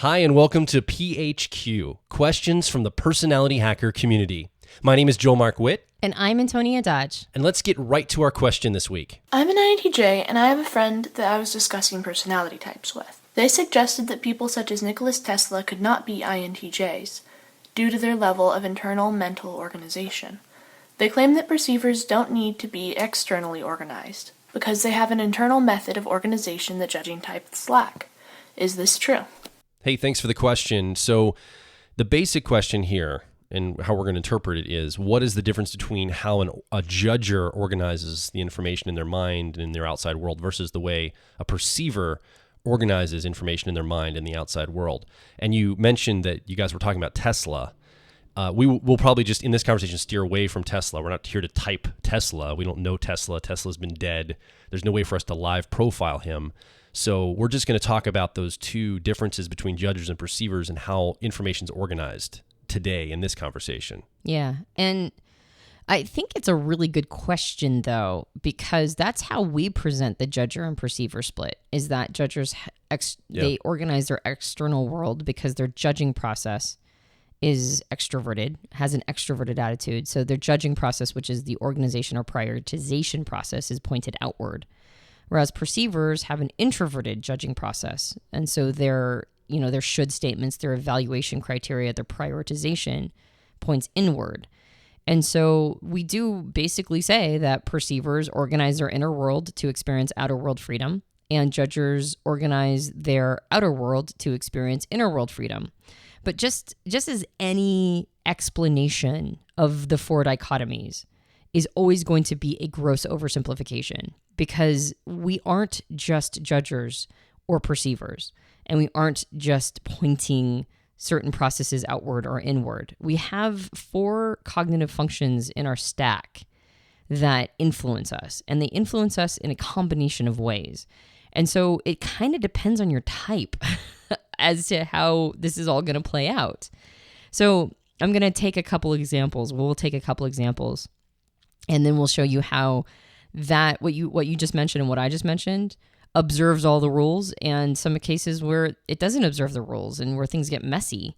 Hi, and welcome to PHQ, Questions from the Personality Hacker Community. My name is Joel Mark Witt. And I'm Antonia Dodge. And let's get right to our question this week. I'm an INTJ, and I have a friend that I was discussing personality types with. They suggested that people such as Nikola Tesla could not be INTJs due to their level of internal mental organization. They claim that perceivers don't need to be externally organized because they have an internal method of organization that judging types lack. Is this true? Hey, thanks for the question. So the basic question here and how we're going to interpret it is, what is the difference between how a judger organizes the information in their mind and in their outside world versus the way a perceiver organizes information in their mind and the outside world? And you mentioned that you guys were talking about Tesla. We'll probably just, in this conversation, steer away from Tesla. We're not here to type Tesla. We don't know Tesla. Tesla's been dead. There's no way for us to live profile him. So we're just going to talk about those two differences between judges and perceivers and how information's organized today in this conversation. Yeah. And I think it's a really good question, though, because that's how we present the judger and perceiver split, is that judgers, they organize their external world because their judging process is extroverted, has an extroverted attitude. So their judging process, which is the organization or prioritization process, is pointed outward. Whereas perceivers have an introverted judging process. And so their should statements, their evaluation criteria, their prioritization points inward. And so we do basically say that perceivers organize their inner world to experience outer world freedom, and judgers organize their outer world to experience inner world freedom. But just as any explanation of the four dichotomies is always going to be a gross oversimplification, because we aren't just judgers or perceivers, and we aren't just pointing certain processes outward or inward. We have four cognitive functions in our stack that influence us, and they influence us in a combination of ways. And so it kind of depends on your type as to how this is all going to play out. So I'm going to take a couple examples. We'll take a couple examples, and then we'll show you how that what you just mentioned and what I just mentioned observes all the rules, and some cases where it doesn't observe the rules and where things get messy.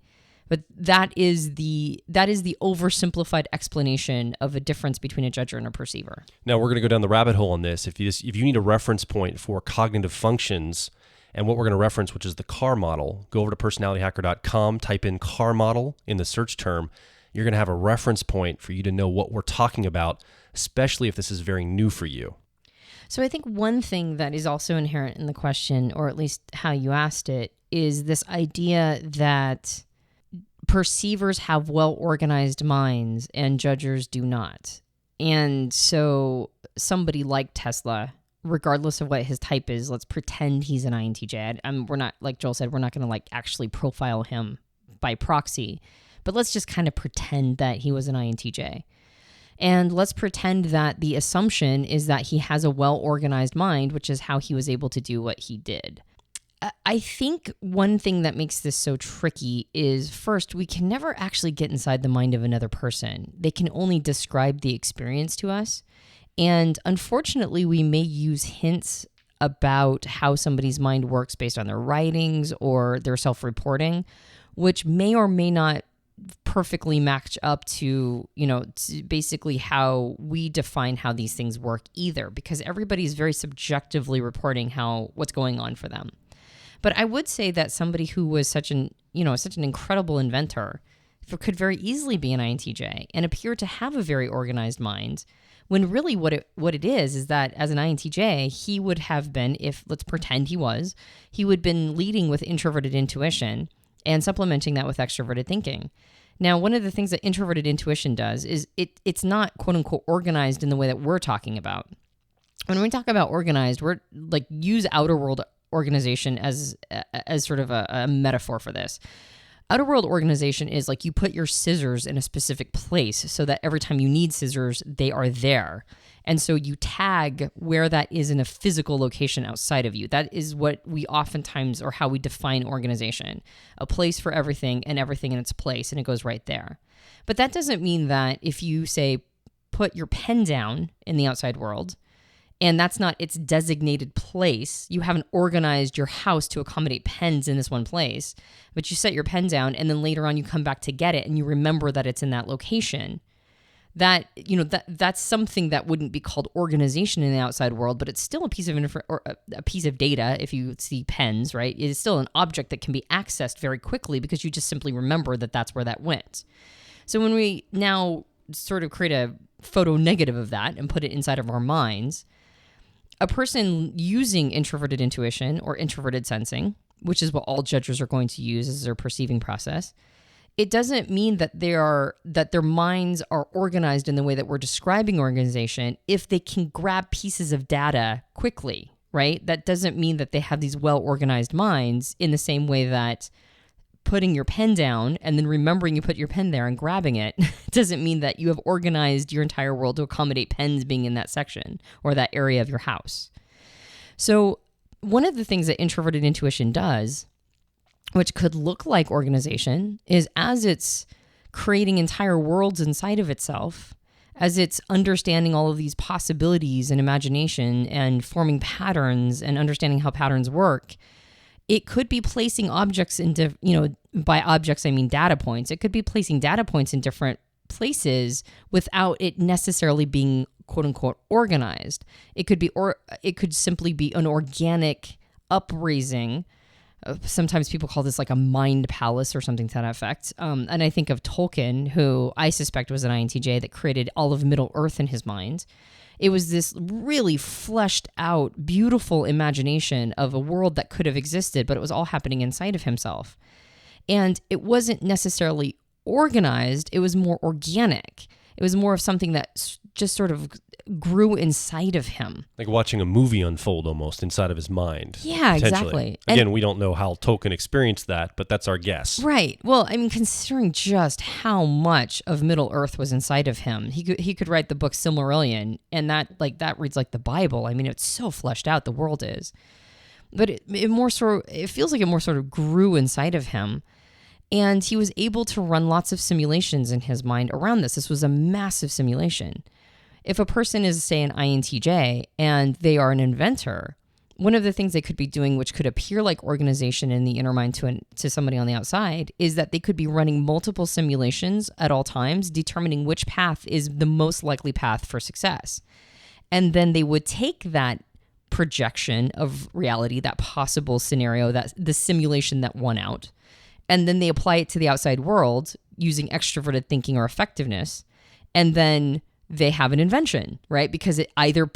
But that is the oversimplified explanation of a difference between a judger and a perceiver. Now we're going to go down the rabbit hole on this. If you need a reference point for cognitive functions and what we're going to reference, which is the CAR model, go over to personalityhacker.com, type in CAR model in the search term. You're going to have a reference point for you to know what we're talking about, especially if this is very new for you. So I think one thing that is also inherent in the question, or at least how you asked it, is this idea that perceivers have well-organized minds and judgers do not. And so somebody like Tesla, regardless of what his type is, let's pretend he's an INTJ. We're not, like Joel said, we're not going to actually profile him by proxy, but let's just kind of pretend that he was an INTJ. And let's pretend that the assumption is that he has a well-organized mind, which is how he was able to do what he did. I think one thing that makes this so tricky is, first, we can never actually get inside the mind of another person. They can only describe the experience to us. And unfortunately, we may use hints about how somebody's mind works based on their writings or their self-reporting, which may or may not perfectly match up to basically how we define how these things work either, because everybody's very subjectively reporting what's going on for them. But I would say that somebody who was such an incredible inventor could very easily be an INTJ and appear to have a very organized mind, when really what it is that as an INTJ, he would have been, if let's pretend he would have been leading with introverted intuition and supplementing that with extroverted thinking. Now, one of the things that introverted intuition does is it's not quote unquote organized in the way that we're talking about. When we talk about organized, we're use outer world organization as sort of a metaphor for this. Outer world organization is you put your scissors in a specific place so that every time you need scissors, they are there. And so you tag where that is in a physical location outside of you. That is what we oftentimes, or how we define organization. A place for everything and everything in its place, and it goes right there. But that doesn't mean that if you say, put your pen down in the outside world and that's not its designated place. You haven't organized your house to accommodate pens in this one place, but you set your pen down and then later on you come back to get it and you remember that it's in that location. That, that's something that wouldn't be called organization in the outside world, but it's still a piece of a piece of data. If you see pens, right, it is still an object that can be accessed very quickly because you just simply remember that that's where that went. So when we now sort of create a photo negative of that and put it inside of our minds, a person using introverted intuition or introverted sensing, which is what all judges are going to use as their perceiving process, it doesn't mean that their minds are organized in the way that we're describing organization if they can grab pieces of data quickly, right? That doesn't mean that they have these well-organized minds in the same way that putting your pen down and then remembering you put your pen there and grabbing it doesn't mean that you have organized your entire world to accommodate pens being in that section or that area of your house. So one of the things that introverted intuition does, which could look like organization, is as it's creating entire worlds inside of itself, as it's understanding all of these possibilities and imagination and forming patterns and understanding how patterns work, it could be placing objects into, by objects, I mean data points. It could be placing data points in different places without it necessarily being quote unquote organized. It could simply be an organic upraising. Sometimes people call this like a mind palace or something to that effect. And I think of Tolkien, who I suspect was an INTJ that created all of Middle Earth in his mind. It was this really fleshed out, beautiful imagination of a world that could have existed, but it was all happening inside of himself. And it wasn't necessarily organized. It was more organic. It was more of something that just sort of grew inside of him. Like watching a movie unfold almost inside of his mind. Yeah, exactly. Again, we don't know how Tolkien experienced that, but that's our guess. Right. Well, I mean, considering just how much of Middle Earth was inside of him, he could write the book Silmarillion, and that reads like the Bible. I mean, it's so fleshed out, the world is. But it feels like it more sort of grew inside of him. And he was able to run lots of simulations in his mind around this. This was a massive simulation. If a person is, say, an INTJ and they are an inventor, one of the things they could be doing, which could appear like organization in the inner mind to somebody on the outside, is that they could be running multiple simulations at all times, determining which path is the most likely path for success. And then they would take that projection of reality, that possible scenario, that the simulation that won out, and then they apply it to the outside world using extroverted thinking or effectiveness, and then they have an invention, right? Because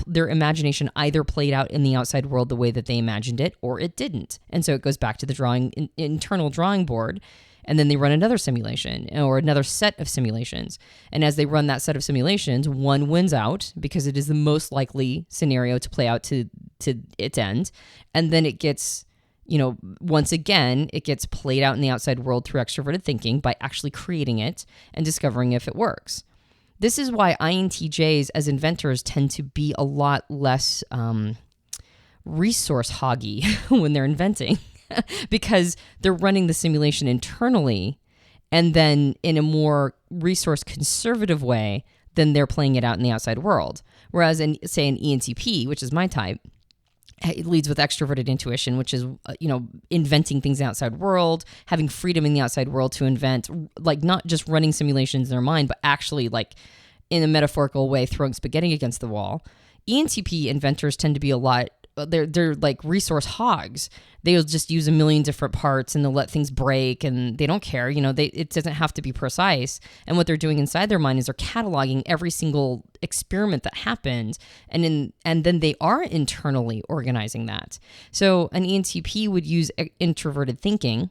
their imagination either played out in the outside world the way that they imagined it, or it didn't. And so it goes back to the internal drawing board, and then they run another simulation or another set of simulations. And as they run that set of simulations, one wins out because it is the most likely scenario to play out to its end. And then it gets, once again, it gets played out in the outside world through extroverted thinking by actually creating it and discovering if it works. This is why INTJs as inventors tend to be a lot less resource hoggy when they're inventing because they're running the simulation internally and then in a more resource conservative way than they're playing it out in the outside world. Whereas say an ENTP, which is my type, it leads with extroverted intuition, which is, inventing things in the outside world, having freedom in the outside world to invent, like not just running simulations in their mind, but actually like in a metaphorical way, throwing spaghetti against the wall. ENTP inventors tend to be they're like resource hogs. They'll just use a million different parts and they'll let things break and they don't care. It doesn't have to be precise. And what they're doing inside their mind is they're cataloging every single experiment that happened. And then they are internally organizing that. So an ENTP would use introverted thinking,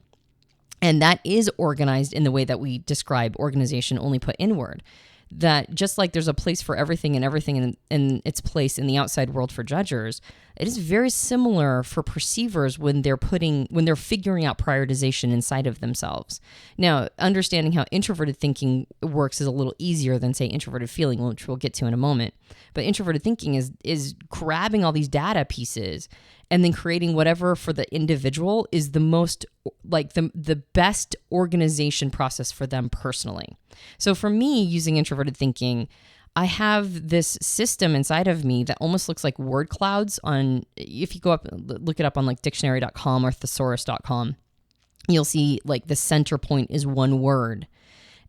and that is organized in the way that we describe organization, only put inward. That just like there's a place for everything and everything in its place in the outside world for judgers, it is very similar for perceivers when they're figuring out prioritization inside of themselves. Now, understanding how introverted thinking works is a little easier than, say, introverted feeling, which we'll get to in a moment. But introverted thinking is grabbing all these data pieces and then creating whatever for the individual is the most, like the best organization process for them personally. So for me, using introverted thinking, I have this system inside of me that almost looks like word clouds on, if you go up, look it up on like dictionary.com or thesaurus.com, you'll see like the center point is one word.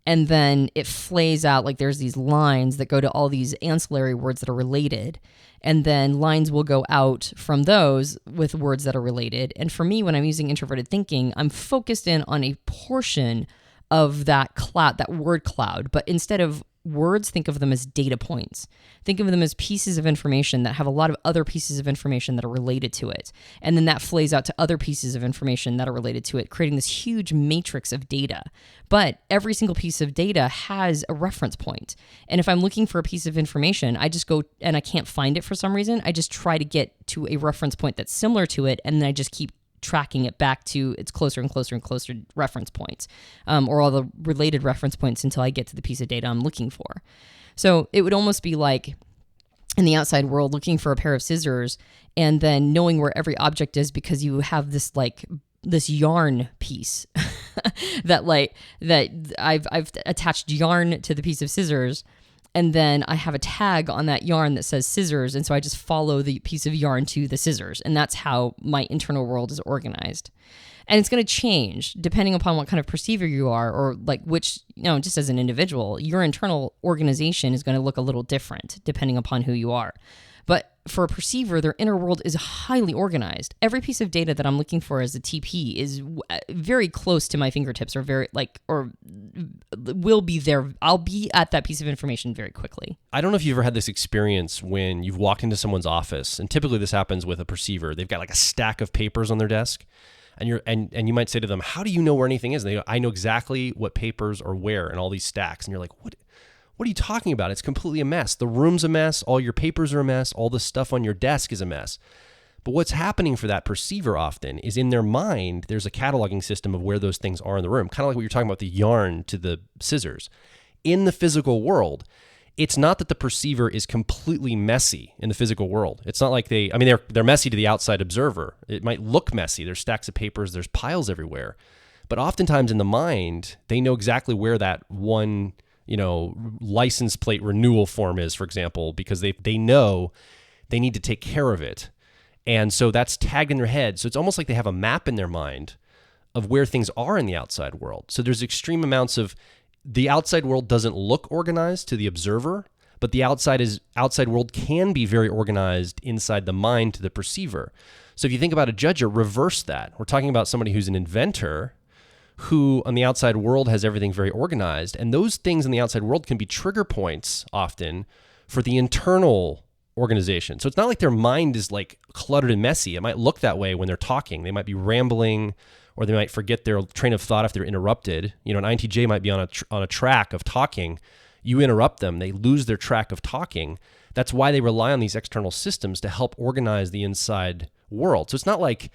And then it flays out, like there's these lines that go to all these ancillary words that are related. And then lines will go out from those with words that are related. And for me, when I'm using introverted thinking, I'm focused in on a portion of that cloud, that word cloud. But instead of words, think of them as data points. Think of them as pieces of information that have a lot of other pieces of information that are related to it. And then that flays out to other pieces of information that are related to it, creating this huge matrix of data. But every single piece of data has a reference point. And if I'm looking for a piece of information, I just go and I can't find it for some reason. I just try to get to a reference point that's similar to it. And then I just keep tracking it back to its closer and closer and closer reference points, or all the related reference points until I get to the piece of data I'm looking for. So it would almost be like in the outside world looking for a pair of scissors and then knowing where every object is because you have this yarn piece that I've attached yarn to the piece of scissors. And then I have a tag on that yarn that says scissors. And so I just follow the piece of yarn to the scissors. And that's how my internal world is organized. And it's going to change depending upon what kind of perceiver you are, or like which, just as an individual, your internal organization is going to look a little different depending upon who you are. But for a perceiver, their inner world is highly organized. Every piece of data that I'm looking for as a TP is very close to my fingertips, or will be there. I'll be at that piece of information very quickly. I don't know if you've ever had this experience when you've walked into someone's office, and typically this happens with a perceiver. They've got like a stack of papers on their desk, and you might say to them, "How do you know where anything is?" And they go, "I know exactly what papers are where in all these stacks." And you're like, What are you talking about? It's completely a mess. The room's a mess. All your papers are a mess. All the stuff on your desk is a mess. But what's happening for that perceiver often is in their mind, there's a cataloging system of where those things are in the room. Kind of like what you're talking about, the yarn to the scissors. In the physical world, it's not that the perceiver is completely messy in the physical world. It's not like they're messy to the outside observer. It might look messy. There's stacks of papers. There's piles everywhere. But oftentimes in the mind, they know exactly where that one license plate renewal form is, for example, because they know they need to take care of it. And so that's tagged in their head. So it's almost like they have a map in their mind of where things are in the outside world. So there's extreme amounts of the outside world doesn't look organized to the observer, but the outside world can be very organized inside the mind to the perceiver. So if you think about a judger, reverse that. We're talking about somebody who's an inventor, who on the outside world has everything very organized. And those things in the outside world can be trigger points often for the internal organization. So it's not like their mind is like cluttered and messy. It might look that way when they're talking. They might be rambling, or they might forget their train of thought if they're interrupted. An INTJ might be on a track of talking. You interrupt them, they lose their track of talking. That's why they rely on these external systems to help organize the inside world. So it's not like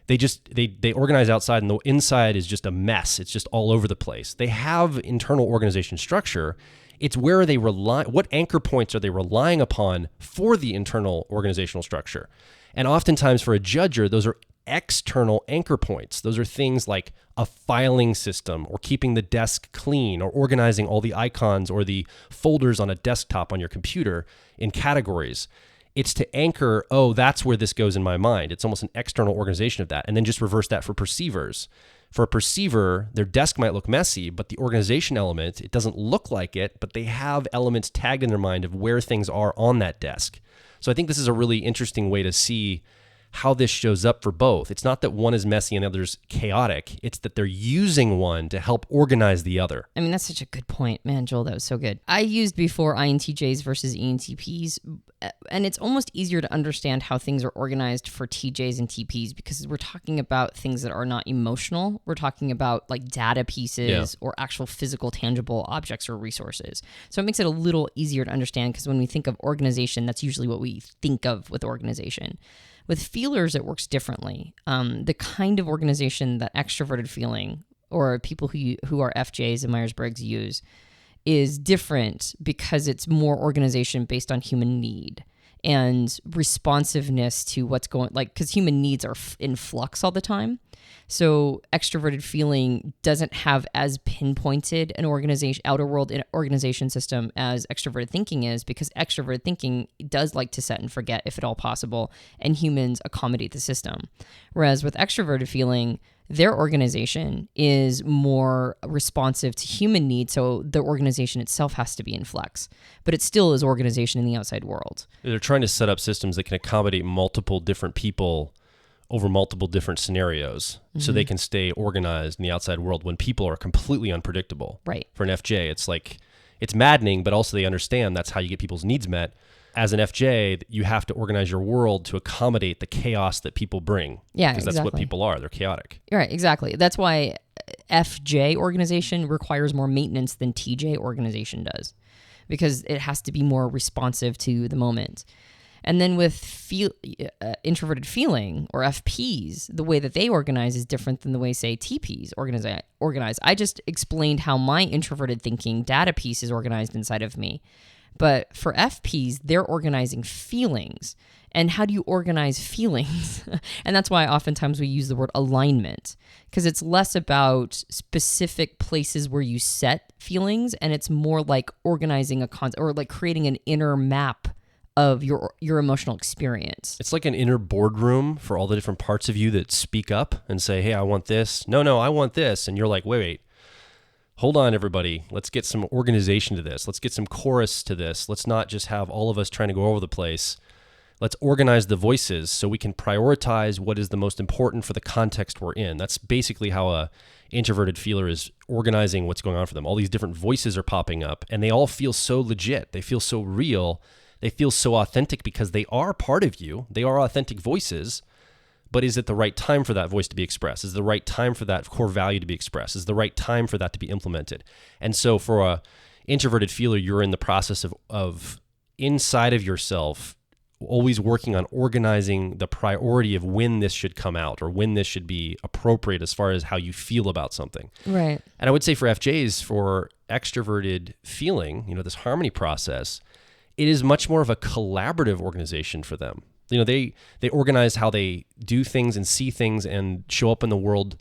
they organize outside and the inside is just a mess. It's just all over the place. They have internal organization structure. It's where they rely, what anchor points are they relying upon for the internal organizational structure? And oftentimes for a judger, those are external anchor points. Those are things like a filing system, or keeping the desk clean, or organizing all the icons or the folders on a desktop on your computer in categories. It's to anchor, that's where this goes in my mind. It's almost an external organization of that. And then just reverse that for perceivers. For a perceiver, their desk might look messy, but the organization element, it doesn't look like it, but they have elements tagged in their mind of where things are on that desk. So I think this is a really interesting way to see how this shows up for both. It's not that one is messy and the other's chaotic. It's that they're using one to help organize the other. I mean, that's such a good point. Man, Joel, that was so good. I used before INTJs versus ENTPs, and it's almost easier to understand how things are organized for TJs and TPs because we're talking about things that are not emotional. We're talking about like data pieces or actual physical, tangible objects or resources. So it makes it a little easier to understand because when we think of organization, that's usually what we think of with organization. With feelers, it works differently. The kind of organization that extroverted feeling or people who are FJs and Myers-Briggs use is different because it's more organization based on human need. and responsiveness to what's going, like, because human needs are in flux all the time. So extroverted feeling doesn't have as pinpointed an outer world organization system as extroverted thinking is, because extroverted thinking does like to set and forget if at all possible, and humans accommodate the system. Whereas with extroverted feeling, their organization is more responsive to human needs, so the organization itself has to be in flux. But it still is organization in the outside world. They're trying to set up systems that can accommodate multiple different people over multiple different scenarios, so they can stay organized in the outside world when people are completely unpredictable. Right. For an FJ, it's like, it's maddening, but also they understand that's how you get people's needs met. As an FJ, you have to organize your world to accommodate the chaos that people bring. Yeah, because that's what people are. They're chaotic. Right, exactly. That's why FJ organization requires more maintenance than TJ organization does, because it has to be more responsive to the moment. And then with introverted feeling, or FPs, the way that they organize is different than the way, say, TPs organize. I just explained how my introverted thinking data piece is organized inside of me. But for FPs, they're organizing feelings. And how do you organize feelings? And that's why oftentimes we use the word alignment, because it's less about specific places where you set feelings, and it's more like organizing a concept, or like creating an inner map of your emotional experience. It's like an inner boardroom for all the different parts of you that speak up and say, hey, I want this. No, I want this. And you're like, wait. Hold on, everybody. Let's get some organization to this. Let's get some chorus to this. Let's not just have all of us trying to go over the place. Let's organize the voices so we can prioritize what is the most important for the context we're in. That's basically how a introverted feeler is organizing what's going on for them. All these different voices are popping up, and they all feel so legit. They feel so real. They feel so authentic because they are part of you. They are authentic voices. But is it the right time for that voice to be expressed? Is it the right time for that core value to be expressed? Is it the right time for that to be implemented? And so for a introverted feeler, you're in the process of inside of yourself, always working on organizing the priority of when this should come out, or when this should be appropriate as far as how you feel about something. Right. And I would say for FJs, for extroverted feeling, this harmony process, it is much more of a collaborative organization for them. They organize how they do things and see things and show up in the world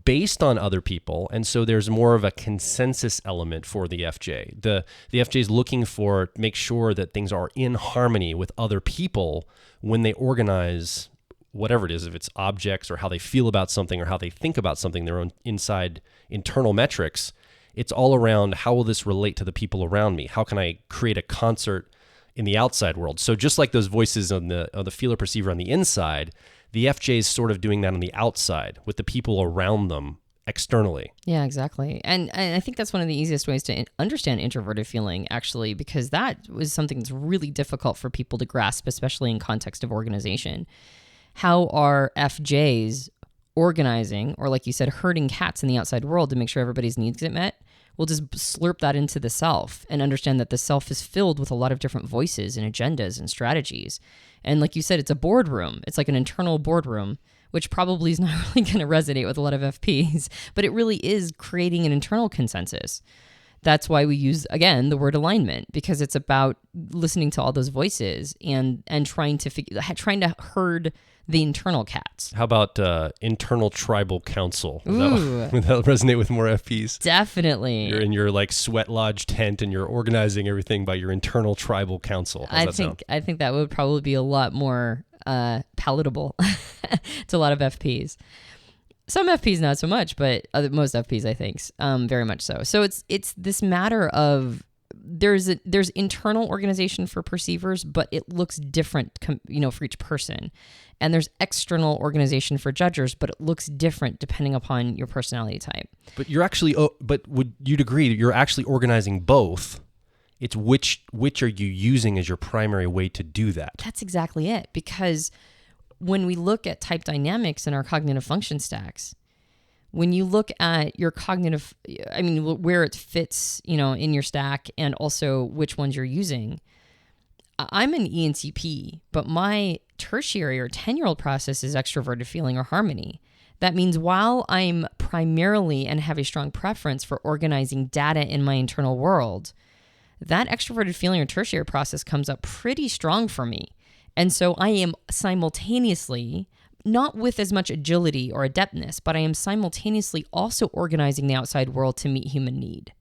based on other people. And so there's more of a consensus element for the FJ. The FJ is looking for, make sure that things are in harmony with other people when they organize whatever it is, if it's objects or how they feel about something or how they think about something, their own inside internal metrics. It's all around, how will this relate to the people around me? How can I create a concert in the outside world? So just like those voices on the feeler perceiver on the inside, the FJ is sort of doing that on the outside with the people around them externally. Yeah, exactly. And I think that's one of the easiest ways to understand introverted feeling, actually, because that was something that's really difficult for people to grasp, especially in context of organization. How are FJs organizing, or like you said, herding cats in the outside world to make sure everybody's needs get met? We'll just slurp that into the self and understand that the self is filled with a lot of different voices and agendas and strategies. And like you said, it's a boardroom. It's like an internal boardroom, which probably is not really going to resonate with a lot of FPs, but it really is creating an internal consensus. That's why we use, again, the word alignment, because it's about listening to all those voices and trying to herd the internal cats. How about internal tribal council? Would Ooh. that resonate with more FPs? Definitely. You're in your like sweat lodge tent and you're organizing everything by your internal tribal council. I think that would probably be a lot more palatable to a lot of FPs. Some FPs not so much, but most FPs I think very much so. So it's this matter of there's internal organization for perceivers, but it looks different, for each person. And there's external organization for judgers, but it looks different depending upon your personality type. But you're actually, but would you'd agree that you're actually organizing both? It's which are you using as your primary way to do that? That's exactly it. Because when we look at type dynamics in our cognitive function stacks, when you look at your cognitive, where it fits, in your stack, and also which ones you're using, I'm an ENTP, but my tertiary or 10-year-old process is extroverted feeling or harmony. That means while I'm primarily and have a strong preference for organizing data in my internal world, that extroverted feeling or tertiary process comes up pretty strong for me. And so I am simultaneously, not with as much agility or adeptness, but I am simultaneously also organizing the outside world to meet human need.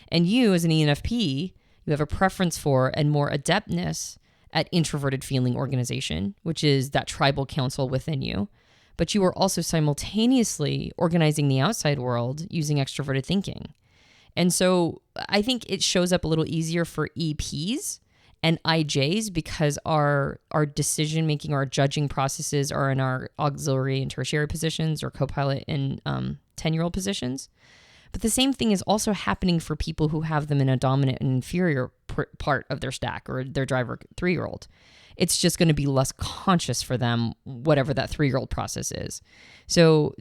And you, as an ENFP, you have a preference for and more adeptness at introverted feeling organization, which is that tribal council within you. But you are also simultaneously organizing the outside world using extroverted thinking. And so I think it shows up a little easier for EPs and IJs because our decision making, our judging processes are in our auxiliary and tertiary positions or co-pilot and 10-year-old positions. But the same thing is also happening for people who have them in a dominant and inferior part of their stack or their driver 3-year-old. It's just going to be less conscious for them, whatever that 3-year-old process is. So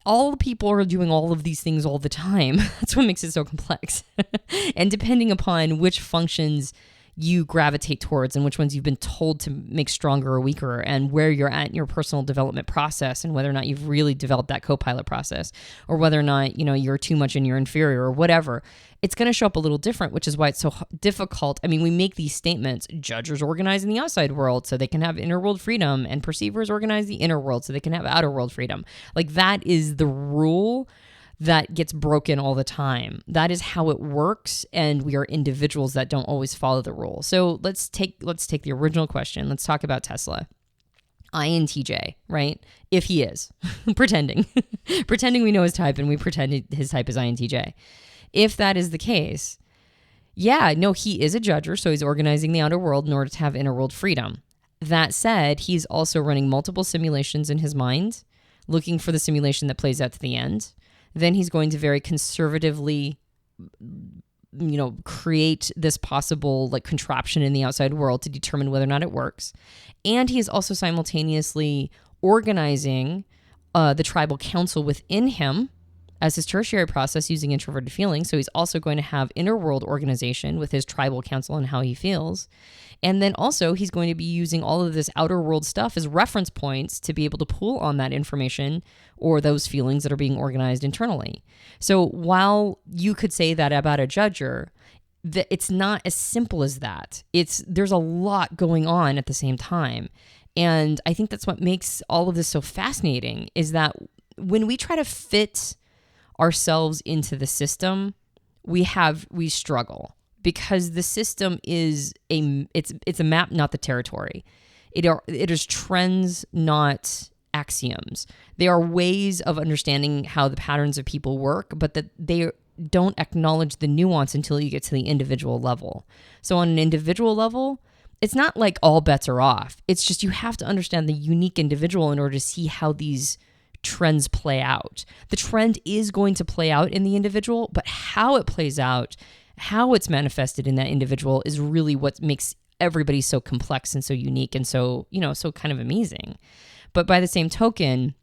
all people are doing all of these things all the time. That's what makes it so complex. And depending upon which functions you gravitate towards and which ones you've been told to make stronger or weaker and where you're at in your personal development process and whether or not you've really developed that co-pilot process or whether or not, you're too much in your inferior or whatever, it's going to show up a little different, which is why it's so difficult. I mean, we make these statements, judgers organize in the outside world so they can have inner world freedom and perceivers organize the inner world so they can have outer world freedom. Like that is the rule that gets broken all the time. That is how it works, and we are individuals that don't always follow the rule. So let's take the original question. Let's talk about Tesla. INTJ, right? If he is pretending we know his type and we pretend his type is INTJ. If that is the case, yeah, no, he is a judger, so he's organizing the outer world in order to have inner world freedom. That said, he's also running multiple simulations in his mind, looking for the simulation that plays out to the end. Then he's going to very conservatively, create this possible contraption in the outside world to determine whether or not it works. And he is also simultaneously organizing the tribal council within him as his tertiary process using introverted feeling. So he's also going to have inner world organization with his tribal council and how he feels. And then also he's going to be using all of this outer world stuff as reference points to be able to pull on that information or those feelings that are being organized internally. So while you could say that about a judger, it's not as simple as that. There's a lot going on at the same time. And I think that's what makes all of this so fascinating is that when we try to fit ourselves into the system, we struggle because the system is it's a map, not the territory. It is trends, not axioms. They are ways of understanding how the patterns of people work, but that they don't acknowledge the nuance until you get to the individual level. So on an individual level, it's not like all bets are off. It's just you have to understand the unique individual in order to see how these trends play out. The trend is going to play out in the individual, but how it plays out, how it's manifested in that individual is really what makes everybody so complex and so unique and so, so kind of amazing. But by the same token,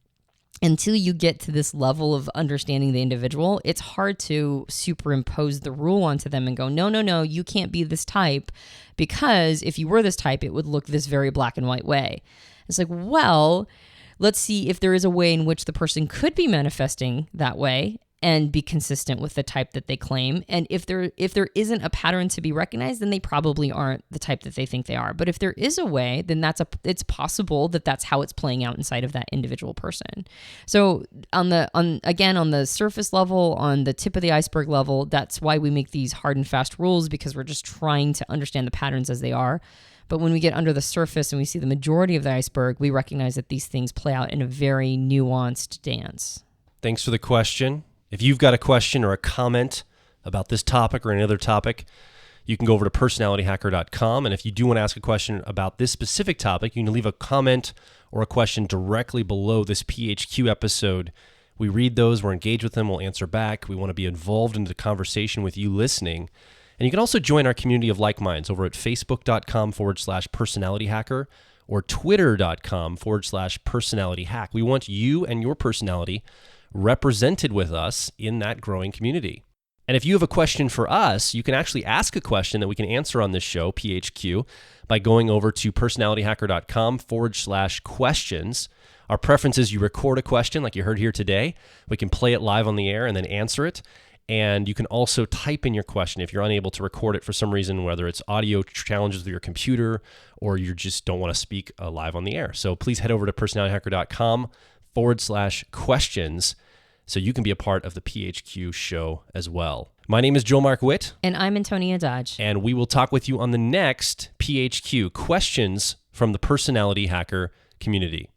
until you get to this level of understanding the individual, it's hard to superimpose the rule onto them and go, no, you can't be this type because if you were this type, it would look this very black and white way. It's like, well, let's see if there is a way in which the person could be manifesting that way and be consistent with the type that they claim. And if there isn't a pattern to be recognized, then they probably aren't the type that they think they are. But if there is a way, then it's possible that that's how it's playing out inside of that individual person. So on the surface level, on the tip of the iceberg level, that's why we make these hard and fast rules, because we're just trying to understand the patterns as they are. But when we get under the surface and we see the majority of the iceberg, we recognize that these things play out in a very nuanced dance. Thanks for the question. If you've got a question or a comment about this topic or any other topic, you can go over to personalityhacker.com. And if you do want to ask a question about this specific topic, you can leave a comment or a question directly below this PHQ episode. We read those, we're engaged with them, we'll answer back. We want to be involved in the conversation with you listening. And you can also join our community of like minds over at facebook.com/personalityhacker or twitter.com/personalityhack. We want you and your personality represented with us in that growing community. And if you have a question for us, you can actually ask a question that we can answer on this show, PHQ, by going over to personalityhacker.com/questions. Our preference is you record a question like you heard here today. We can play it live on the air and then answer it. And you can also type in your question if you're unable to record it for some reason, whether it's audio challenges with your computer or you just don't want to speak live on the air. So please head over to personalityhacker.com/questions so you can be a part of the PHQ show as well. My name is Joel Mark Witt. And I'm Antonia Dodge. And we will talk with you on the next PHQ, questions from the Personality Hacker community.